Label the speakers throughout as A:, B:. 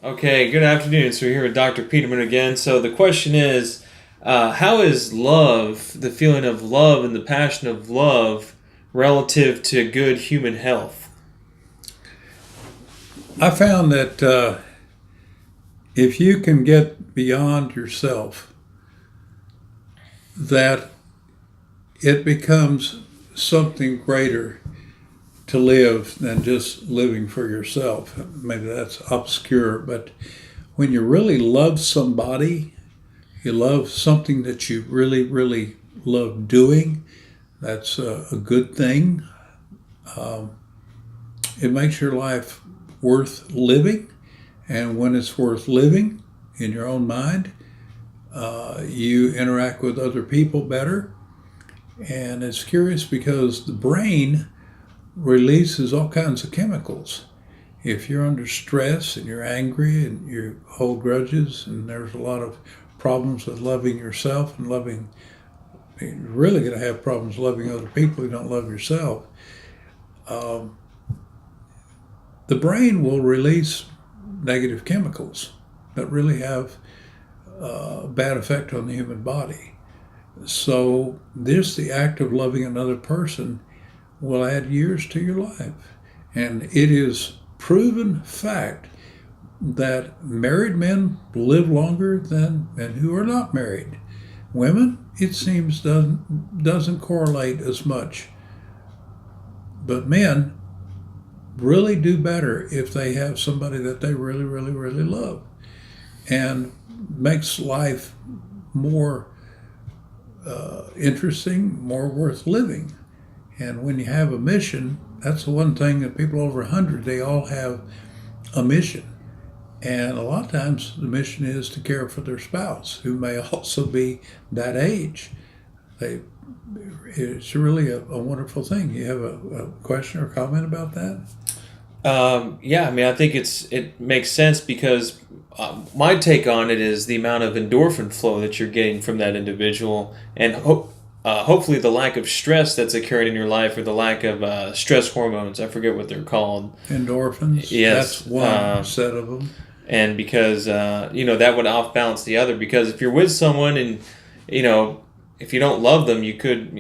A: Okay, good afternoon. So we're here with Dr. Peterman again. So the question is, how is love, the feeling of love and the passion of love, relative to good human health?
B: I found that if you can get beyond yourself, that it becomes something greater to live than just living for yourself. Maybe that's obscure, but when you really love somebody, you love something that you really, really love doing, that's a good thing. Um, it makes your life worth living. And when it's worth living in your own mind, you interact with other people better. And it's curious because the brain releases all kinds of chemicals. If you're under stress and you're angry and you hold grudges, and there's a lot of problems with loving yourself and loving, you're really going to have problems loving other people who don't love yourself. Um, the brain will release negative chemicals that really have a bad effect on the human body. So, this, the act of loving another person, will add years to your life. And it is proven fact that married men live longer than men who are not married. Women, it seems, doesn't correlate as much. But men really do better if they have somebody that they really, really, really love. And makes life more interesting, more worth living. And when you have a mission, that's the one thing that people over 100, they all have a mission. And a lot of times the mission is to care for their spouse, who may also be that age. They, it's really a wonderful thing. You have a question or comment about that?
A: Yeah, I mean, I think it makes sense because my take on it is the amount of endorphin flow that you're getting from that individual, and hopefully the lack of stress that's occurring in your life, or the lack of stress hormones. I forget what they're called.
B: Endorphins,
A: Yes,
B: that's one set of them.
A: and because that would off balance the other. Because if you're with someone and you know if you don't love them, you could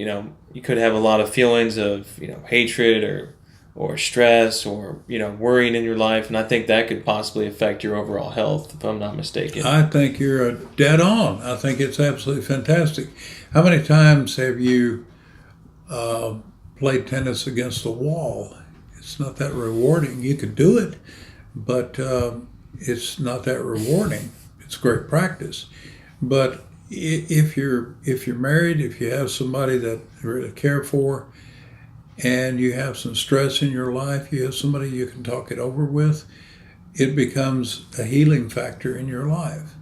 A: have a lot of feelings of hatred or stress or worrying in your life, and I think that could possibly affect your overall health if I'm not mistaken.
B: I think you're dead on. I think it's absolutely fantastic. How many times have you uh, played tennis against a wall? It's not that rewarding. You could do it, but it's not that rewarding. It's great practice, but if you're married, if you have somebody that you really care for, and you have some stress in your life, you have somebody you can talk it over with, it becomes a healing factor in your life.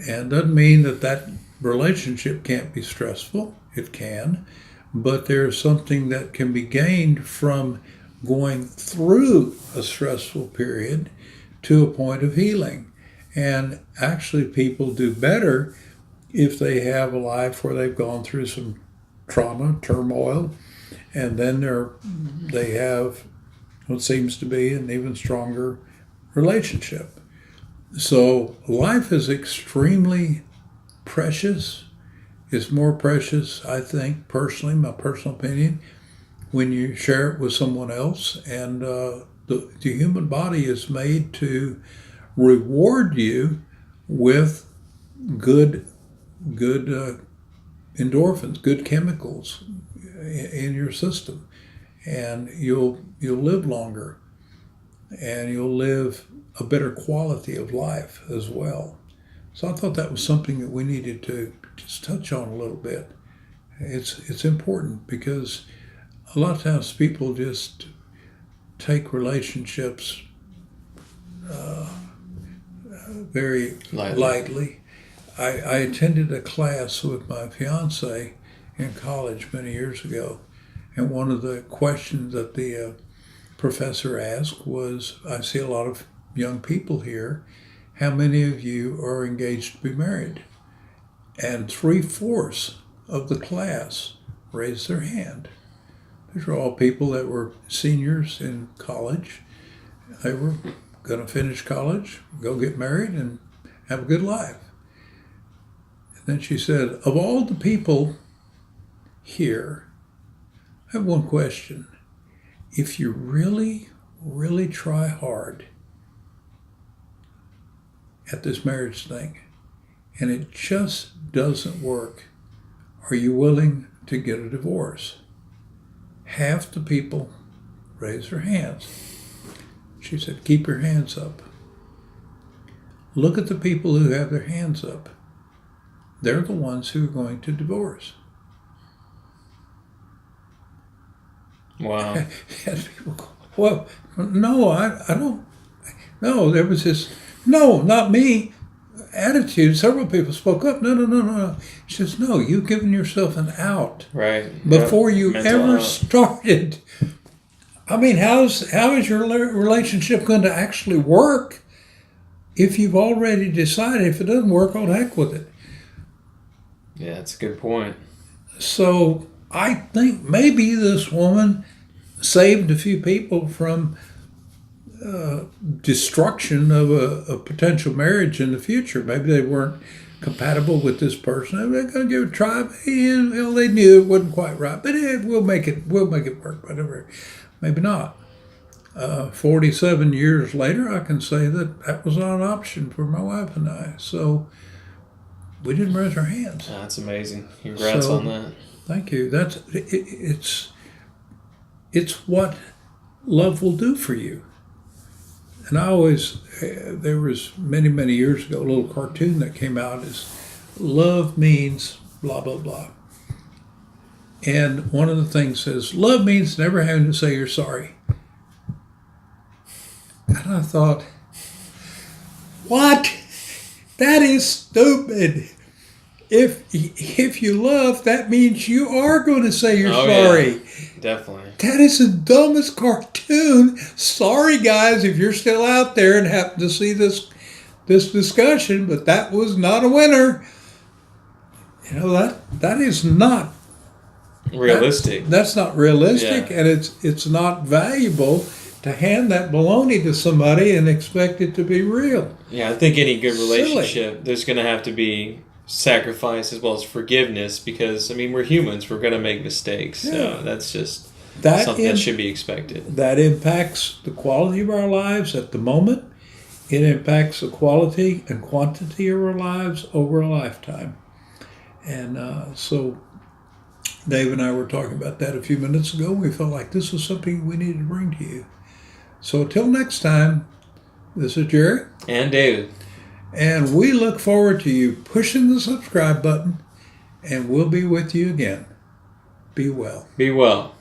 B: And doesn't mean that that relationship can't be stressful. It can, but there's something that can be gained from going through a stressful period to a point of healing. And actually, people do better if they have a life where they've gone through some trauma, turmoil, and then they have what seems to be an even stronger relationship. So life is extremely precious. It's more precious, I think, personally, my personal opinion, when you share it with someone else. And the human body is made to reward you with good, good endorphins, good chemicals in your system, and you'll live longer, and you'll live a better quality of life as well. So I thought that was something that we needed to just touch on a little bit. It's important because a lot of times people just take relationships very
A: Lightly.
B: lightly. I attended a class with my fiance in college many years ago, and one of the questions that the professor asked was, I see a lot of young people here. How many of you are engaged to be married? And three-fourths of the class raised their hand. These were all people that were seniors in college. They were going to finish college, go get married, and have a good life. And then she said, of all the people here, I have one question. If you really, really try hard at this marriage thing and it just doesn't work, are you willing to get a divorce? Half the people raised their hands. She said, keep your hands up. Look at the people who have their hands up. They're the ones who are going to divorce.
A: Wow.
B: And people go, well, no, I don't. No, there was this, no, not me, attitude. Several people spoke up. No. She says, no, you've given yourself an out.
A: Right.
B: Before you
A: Mental
B: ever
A: out.
B: started. I mean, how is your relationship going to actually work if you've already decided if it doesn't work, oh, heck with it?
A: Yeah, that's a good point.
B: So I think maybe this woman saved a few people from destruction of a potential marriage in the future. Maybe they weren't compatible with this person. They're going to give it a try. And, they knew it wasn't quite right, but we'll make it work. Whatever. Maybe not. 47 years later, I can say that was not an option for my wife and I. So we didn't raise our hands.
A: That's amazing. Congrats on that.
B: Thank you. It's what love will do for you. And I always, there was many years ago, a little cartoon that came out is love means blah, blah, blah. And one of the things says, love means never having to say you're sorry. And I thought, what? That is stupid. If you love, that means you are going to say you're sorry.
A: Yeah, definitely.
B: That is the dumbest cartoon. Sorry, guys, if you're still out there and happen to see this discussion, but that was not a winner. That is not
A: realistic.
B: That's not realistic, yeah. And it's not valuable to hand that baloney to somebody and expect it to be real.
A: Yeah, I think any good relationship, there's going to have to be sacrifice as well as forgiveness because, we're humans. We're going to make mistakes. Yeah. So that's just something that should be expected.
B: That impacts the quality of our lives at the moment. It impacts the quality and quantity of our lives over a lifetime. And so Dave and I were talking about that a few minutes ago. We felt like this was something we needed to bring to you. So until next time, this is Jerry.
A: And David.
B: And we look forward to you pushing the subscribe button, and we'll be with you again. Be well.
A: Be well.